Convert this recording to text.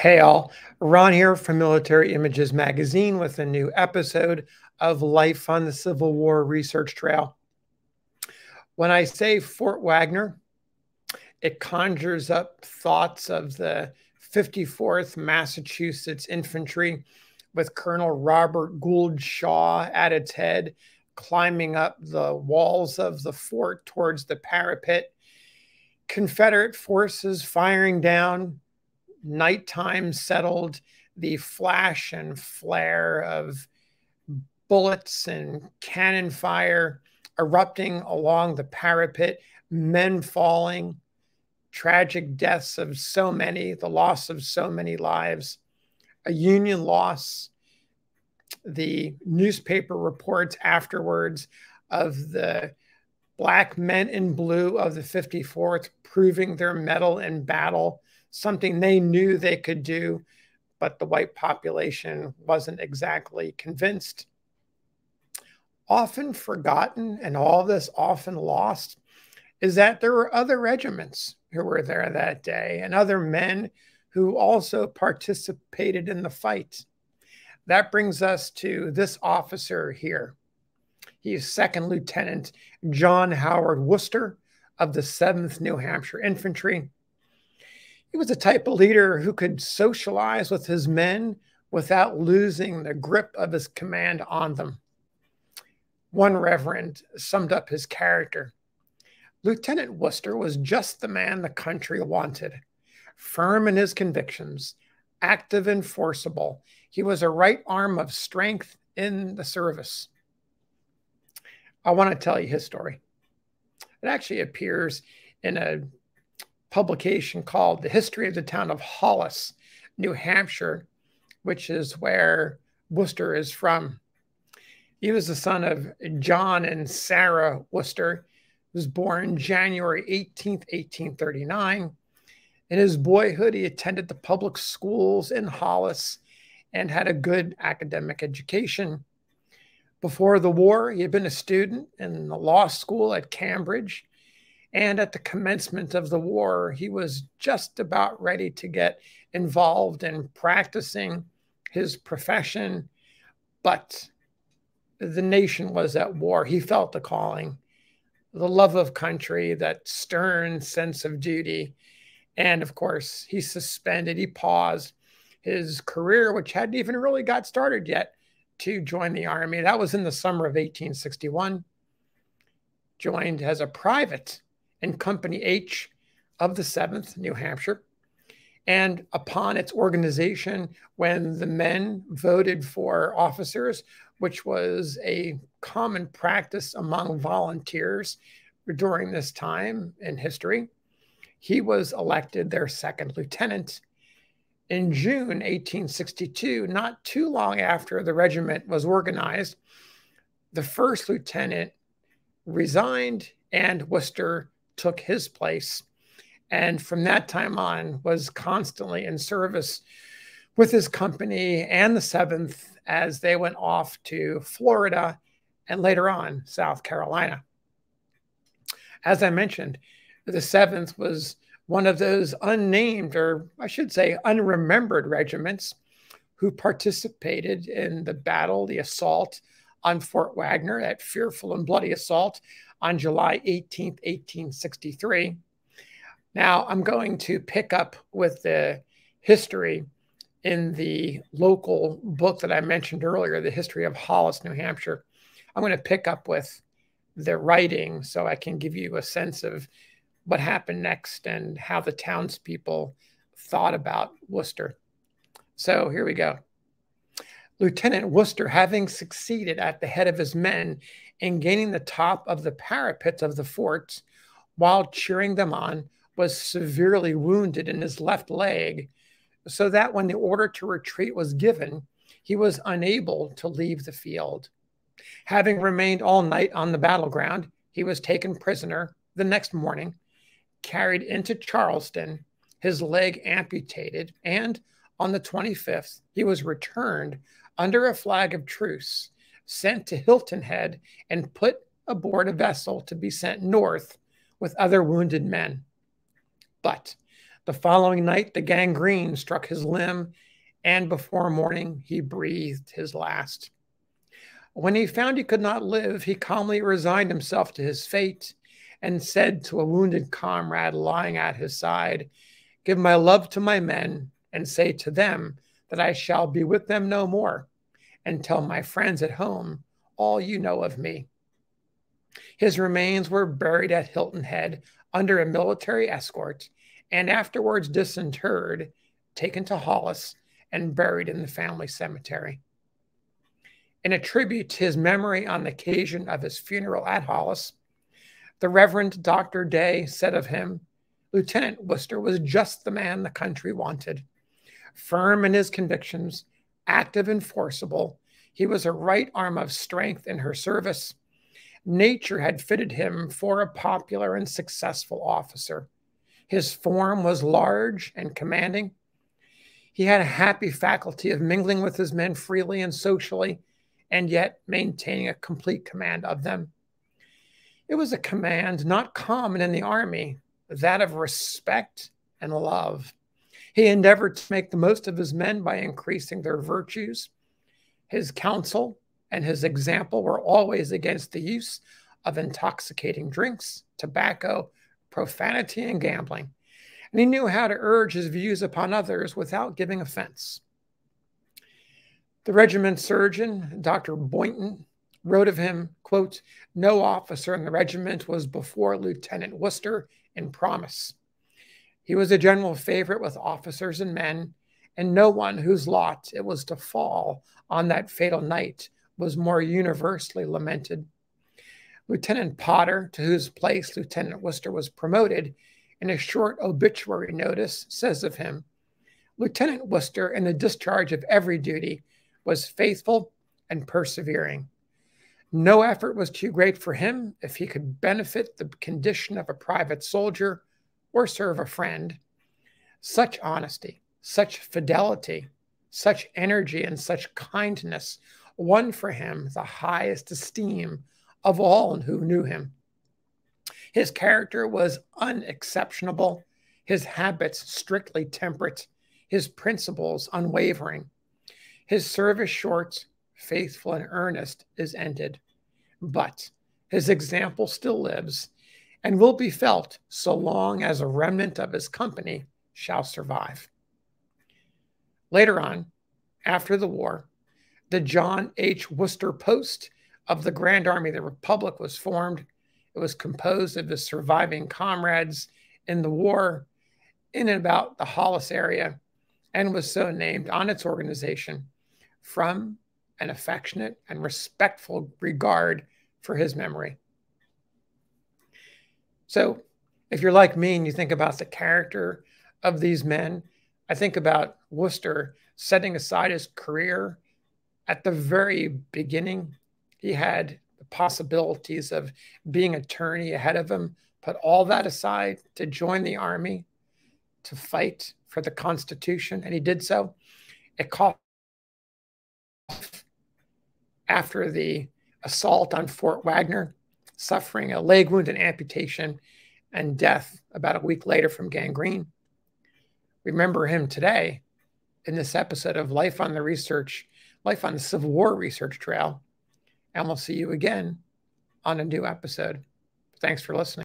Hey all, Ron here from Military Images Magazine with a new episode of Life on the Civil War Research Trail. When I say Fort Wagner, it conjures up thoughts of the 54th Massachusetts Infantry with Colonel Robert Gould Shaw at its head, climbing up the walls of the fort towards the parapet. Confederate forces firing down. Nighttime settled, the flash and flare of bullets and cannon fire erupting along the parapet, men falling, tragic deaths of so many, the loss of so many lives, a Union loss. The newspaper reports afterwards of the black men in blue of the 54th proving their mettle in battle, something they knew they could do, but the white population wasn't exactly convinced. Often forgotten, and all this often lost, is that there were other regiments who were there that day and other men who also participated in the fight. That brings us to this officer here. He's Second Lieutenant John Howard Worcester of the 7th New Hampshire Infantry. He was the type of leader who could socialize with his men without losing the grip of his command on them. One reverend summed up his character. Lieutenant Worcester was just the man the country wanted. Firm in his convictions, active and forcible, he was a right arm of strength in the service. I want to tell you his story. It actually appears in a publication called The History of the Town of Hollis, New Hampshire, which is where Worcester is from. He was the son of John and Sarah Worcester. He was born January 18th, 1839. In his boyhood, he attended the public schools in Hollis and had a good academic education. Before the war, he had been a student in the law school at Cambridge. And at the commencement of the war, he was just about ready to get involved in practicing his profession. But the nation was at war. He felt the calling, the love of country, that stern sense of duty. And of course, he paused his career, which hadn't even really got started yet, to join the Army. That was in the summer of 1861. Joined as a private in Company H of the 7th New Hampshire. And upon its organization, when the men voted for officers, which was a common practice among volunteers during this time in history, he was elected their second lieutenant. In June 1862, not too long after the regiment was organized, the first lieutenant resigned and Worcester took his place, and from that time on was constantly in service with his company and the 7th as they went off to Florida and later on South Carolina. As I mentioned, the 7th was one of those unnamed, or I should say unremembered regiments who participated in the battle, the assault on Fort Wagner, that fearful and bloody assault on July 18th, 1863. Now, I'm going to pick up with the history in the local book that I mentioned earlier, The History of Hollis, New Hampshire. I'm going to pick up with the writing so I can give you a sense of what happened next and how the townspeople thought about Worcester. So here we go. Lieutenant Worcester, having succeeded at the head of his men in gaining the top of the parapets of the forts while cheering them on, was severely wounded in his left leg, so that when the order to retreat was given, he was unable to leave the field. Having remained all night on the battleground, he was taken prisoner the next morning, carried into Charleston, his leg amputated, and on the 25th, he was returned under a flag of truce, sent to Hilton Head, and put aboard a vessel to be sent north with other wounded men. But The following night, the gangrene struck his limb, and before morning, he breathed his last. When he found he could not live, he calmly resigned himself to his fate and said to a wounded comrade lying at his side, "Give my love to my men and say to them that I shall be with them no more, and tell my friends at home all you know of me." His remains were buried at Hilton Head under a military escort and afterwards disinterred, taken to Hollis, and buried in the family cemetery. In a tribute to his memory on the occasion of his funeral at Hollis, the Reverend Dr. Day said of him, "Lieutenant Worcester was just the man the country wanted. Firm in his convictions, active and forcible, he was a right arm of strength in her service. Nature had fitted him for a popular and successful officer. His form was large and commanding. He had a happy faculty of mingling with his men freely and socially, and yet maintaining a complete command of them. It was a command not common in the army, that of respect and love. He endeavored to make the most of his men by increasing their virtues. His counsel and his example were always against the use of intoxicating drinks, tobacco, profanity, and gambling. And he knew how to urge his views upon others without giving offense." The regiment surgeon, Dr. Boynton, wrote of him, quote, "No officer in the regiment was before Lieutenant Worcester in promise. He was a general favorite with officers and men, and no one whose lot it was to fall on that fatal night was more universally lamented. Lieutenant Potter, to whose place Lieutenant Worcester was promoted, in a short obituary notice, says of him, 'Lieutenant Worcester, in the discharge of every duty, was faithful and persevering. No effort was too great for him if he could benefit the condition of a private soldier or serve a friend. Such honesty, such fidelity, such energy, and such kindness won for him the highest esteem of all who knew him. His character was unexceptionable, his habits strictly temperate, his principles unwavering. His service short, faithful, and earnest is ended, but his example still lives and will be felt so long as a remnant of his company shall survive.'" Later on, after the war, the John H. Worcester Post of the Grand Army of the Republic was formed. It was composed of his surviving comrades in the war in and about the Hollis area, and was so named on its organization from an affectionate and respectful regard for his memory. So if you're like me and you think about the character of these men, I think about Worcester setting aside his career at the very beginning. He had the possibilities of being an attorney ahead of him, put all that aside to join the army, to fight for the Constitution, and he did so. It cost after the assault on Fort Wagner, suffering a leg wound and amputation, and death about a week later from gangrene. Remember him today in this episode of Life on the Civil War Research Trail, and we'll see you again on a new episode. Thanks for listening.